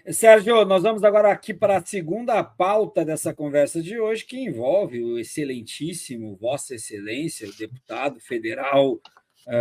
Sérgio, nós vamos agora aqui para a segunda pauta dessa conversa de hoje, que envolve o excelentíssimo Vossa Excelência, o deputado federal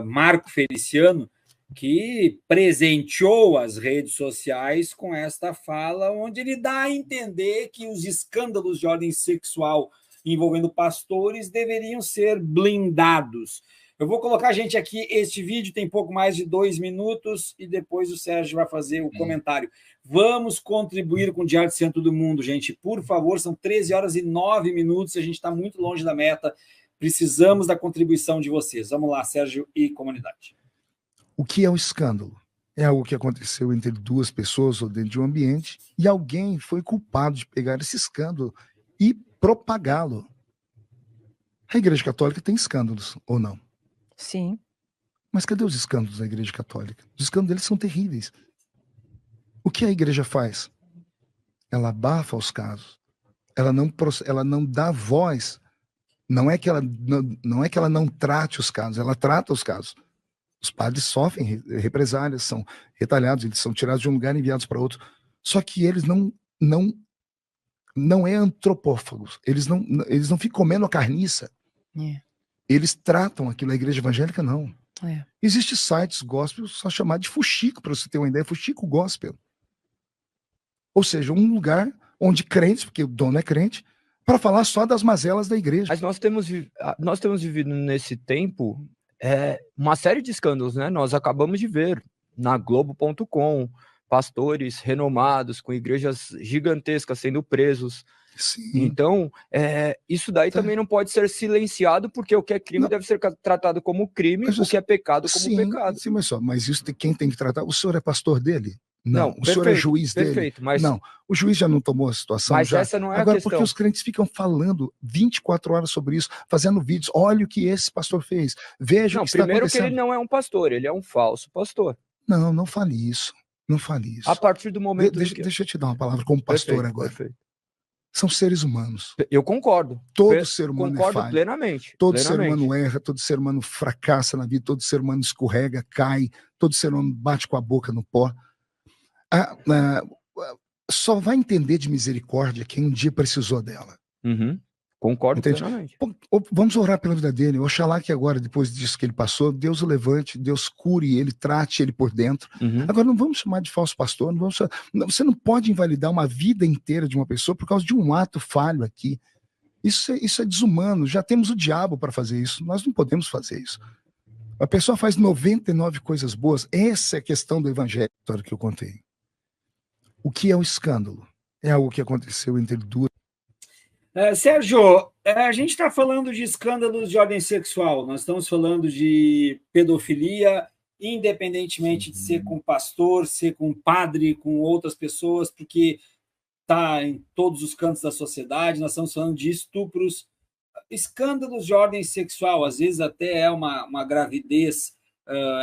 Marco Feliciano, que presenteou as redes sociais com esta fala, onde ele dá a entender que os escândalos de ordem sexual envolvendo pastores deveriam ser blindados. Eu vou colocar, gente, aqui, este vídeo tem pouco mais de 2 minutos e depois o Sérgio vai fazer o comentário. Vamos contribuir com o Diário de Centro do Mundo, gente. Por favor, são 13 horas e 9 minutos, a gente está muito longe da meta. Precisamos da contribuição de vocês. Vamos lá, Sérgio e comunidade. O que é um escândalo? É algo que aconteceu entre duas pessoas ou dentro de um ambiente e alguém foi culpado de pegar esse escândalo e propagá-lo. A Igreja Católica tem escândalos, ou não? Sim. Mas cadê os escândalos da Igreja Católica? Os escândalos deles são terríveis. O que a Igreja faz? Ela abafa os casos. Ela não dá voz. Não é que ela não trate os casos, ela trata os casos. Os padres sofrem represálias, são retalhados, eles são tirados de um lugar e enviados para outro. Só que eles não é antropófagos. Eles não ficam comendo a carniça. Eles tratam aquilo. A igreja evangélica não. Existem sites gospel só chamado de fuxico, para você ter uma ideia, fuxico gospel. Ou seja, um lugar onde crentes, porque o dono é crente, para falar só das mazelas da igreja. Mas nós temos vivido nesse tempo uma série de escândalos, né? Nós acabamos de ver na Globo.com pastores renomados com igrejas gigantescas sendo presos. Sim. Então, isso daí também não pode ser silenciado, porque o que é crime deve ser tratado como crime, o que é pecado como pecado. Sim, mas isso quem tem que tratar? O senhor é pastor dele? Não. O perfeito, senhor é juiz dele? Mas... Não, o juiz já não tomou a situação. Mas já. Essa não é agora, a questão. porque os crentes ficam falando 24 horas sobre isso, fazendo vídeos. Olha o que esse pastor fez. Veja o que está acontecendo. Primeiro que ele não é um pastor, ele é um falso pastor. Não fale isso. Não fale isso. A partir do momento... Deixa eu te dar uma palavra como pastor agora. Perfeito. São seres humanos. Eu concordo. Todo ser humano concordo é falho. Plenamente. Todo ser humano erra, todo ser humano fracassa na vida, todo ser humano escorrega, cai, todo ser humano bate com a boca no pó. Só vai entender de misericórdia quem um dia precisou dela. Concordo plenamente. Vamos orar pela vida dele. Oxalá que agora, depois disso que ele passou, Deus o levante, Deus cure ele, trate ele por dentro. Agora, não vamos chamar de falso pastor. Você não pode invalidar uma vida inteira de uma pessoa por causa de um ato falho aqui. Isso é desumano. Já temos o diabo para fazer isso. Nós não podemos fazer isso. A pessoa faz 99 coisas boas. Essa é a questão do evangelho que eu contei. O que é um escândalo? É algo que aconteceu entre duas. Sérgio, a gente está falando de escândalos de ordem sexual, nós estamos falando de pedofilia, independentemente de ser com pastor, ser com padre, com outras pessoas, porque está em todos os cantos da sociedade, nós estamos falando de estupros, escândalos de ordem sexual, às vezes até é uma gravidez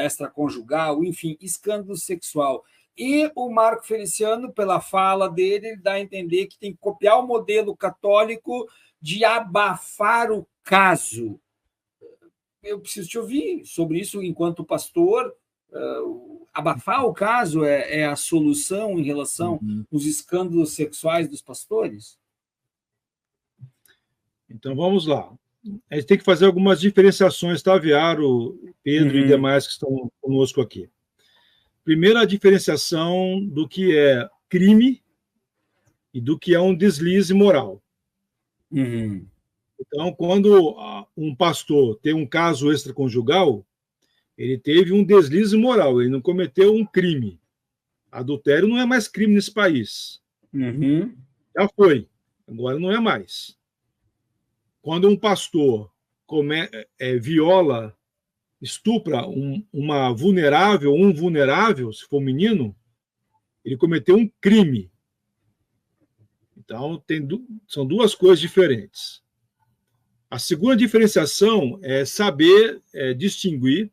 extraconjugal, enfim, escândalo sexual. E o Marco Feliciano, pela fala dele, dá a entender que tem que copiar o modelo católico de abafar o caso. Eu preciso te ouvir sobre isso enquanto pastor. Abafar o caso é a solução em relação aos escândalos sexuais dos pastores? Então, vamos lá. A gente tem que fazer algumas diferenciações, tá, Viaro, Pedro e demais que estão conosco aqui. Primeiro, a diferenciação do que é crime e do que é um deslize moral. Então, quando um pastor tem um caso extraconjugal, ele teve um deslize moral, ele não cometeu um crime. Adultério não é mais crime nesse país. Já foi, agora não é mais. Quando um pastor viola, estupra uma vulnerável, um vulnerável, se for menino, ele cometeu um crime. Então, são duas coisas diferentes. A segunda diferenciação é saber distinguir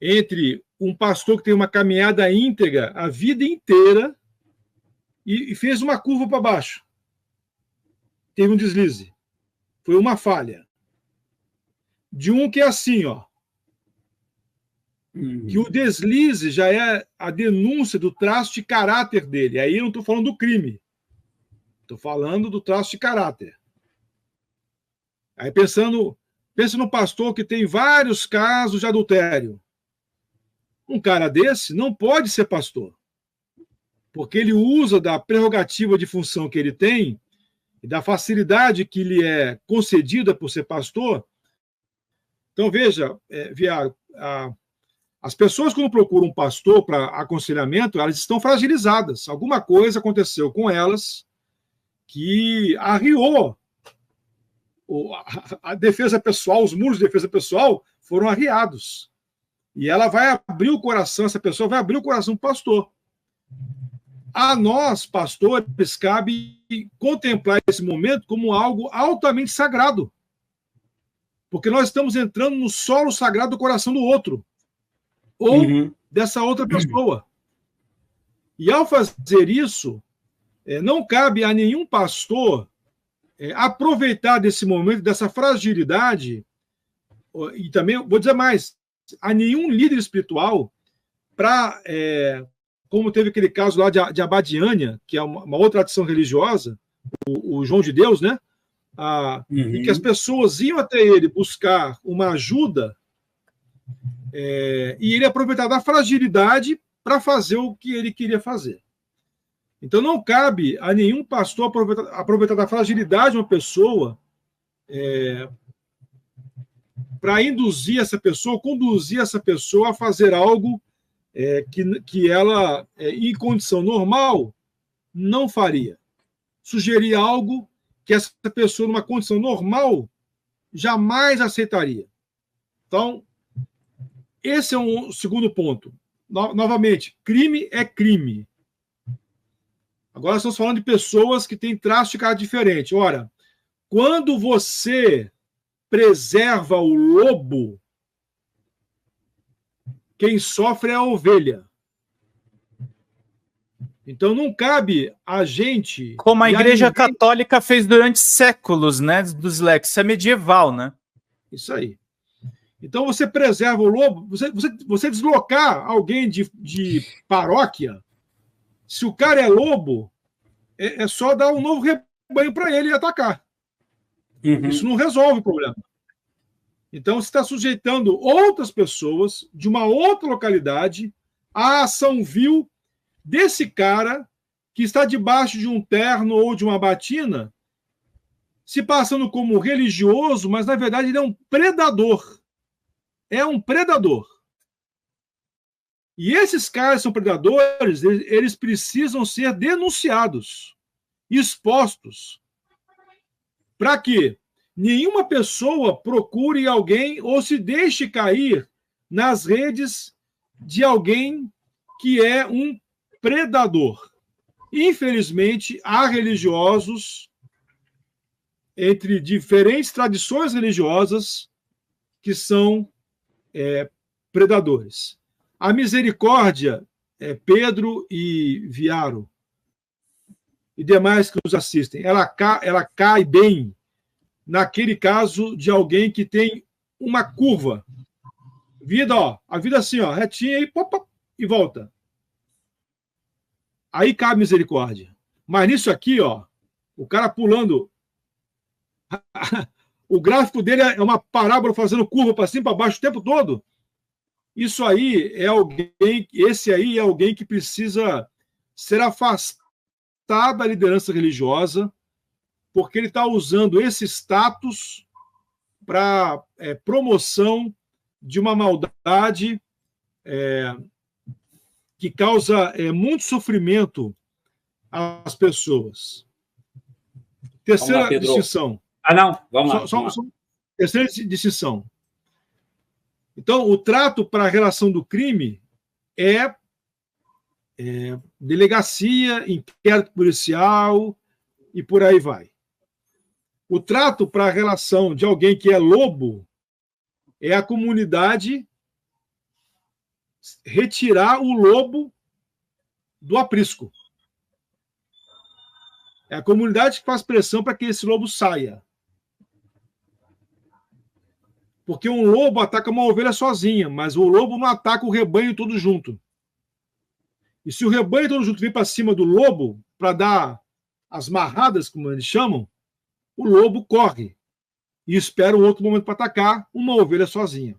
entre um pastor que tem uma caminhada íntegra a vida inteira e fez uma curva para baixo. Teve um deslize. Foi uma falha. De um que é assim, ó. que o deslize já é a denúncia do traço de caráter dele. Aí eu não estou falando do crime. Estou falando do traço de caráter. Aí pensa no pastor que tem vários casos de adultério. Um cara desse não pode ser pastor, porque ele usa da prerrogativa de função que ele tem e da facilidade que lhe é concedida por ser pastor. Então, veja, Viário, as pessoas, quando procuram um pastor para aconselhamento, elas estão fragilizadas. Alguma coisa aconteceu com elas que arriou a defesa pessoal, os muros de defesa pessoal foram arriados. E ela vai abrir o coração, essa pessoa vai abrir o coração do pastor. A nós, pastores, cabe contemplar esse momento como algo altamente sagrado. Porque nós estamos entrando no solo sagrado do coração do outro. Ou dessa outra pessoa. E ao fazer isso, não cabe a nenhum pastor aproveitar desse momento, dessa fragilidade, e também, vou dizer mais, a nenhum líder espiritual para, como teve aquele caso lá de Abadiânia, que é uma outra tradição religiosa, o João de Deus, né? Em que as pessoas iam até ele buscar uma ajuda, e ele aproveitar da fragilidade para fazer o que ele queria fazer. Então, não cabe a nenhum pastor aproveitar da fragilidade de uma pessoa para induzir essa pessoa, conduzir essa pessoa a fazer algo que ela, em condição normal, não faria. Sugerir algo que essa pessoa, numa condição normal, jamais aceitaria. Então, esse é um segundo ponto. Novamente, crime é crime. Agora estamos falando de pessoas que têm traços de cara diferente. Ora, quando você preserva o lobo, quem sofre é a ovelha. Então não cabe a gente... Como a Igreja Católica fez durante séculos, né, dos leques. Isso é medieval, né? Isso aí. Então você preserva o lobo, você deslocar alguém de paróquia, se o cara é lobo, é só dar um novo rebanho para ele e atacar. Isso não resolve o problema. Então você está sujeitando outras pessoas de uma outra localidade à ação vil desse cara que está debaixo de um terno ou de uma batina, se passando como religioso, mas na verdade ele é um predador. É um predador. E esses caras são predadores, eles precisam ser denunciados, expostos, para que nenhuma pessoa procure alguém ou se deixe cair nas redes de alguém que é um predador. Infelizmente, há religiosos entre diferentes tradições religiosas que são predadores. A misericórdia, Pedro e Viário e demais que nos assistem, ela cai bem naquele caso de alguém que tem uma curva. A vida assim, retinha e volta. Aí cabe misericórdia. Mas nisso aqui, o cara pulando, o gráfico dele é uma parábola fazendo curva para cima e para baixo o tempo todo. Isso aí esse aí é alguém que precisa ser afastado da liderança religiosa, porque ele está usando esse status para promoção de uma maldade que causa muito sofrimento às pessoas. Terceira distinção. Vamos lá. Terceira distinção. Então, o trato para a relação do crime é delegacia, inquérito policial e por aí vai. O trato para a relação de alguém que é lobo é a comunidade retirar o lobo do aprisco. É a comunidade que faz pressão para que esse lobo saia. Porque um lobo ataca uma ovelha sozinha, mas o lobo não ataca o rebanho todo junto. E se o rebanho todo junto vem para cima do lobo para dar as marradas, como eles chamam, o lobo corre e espera um outro momento para atacar uma ovelha sozinha.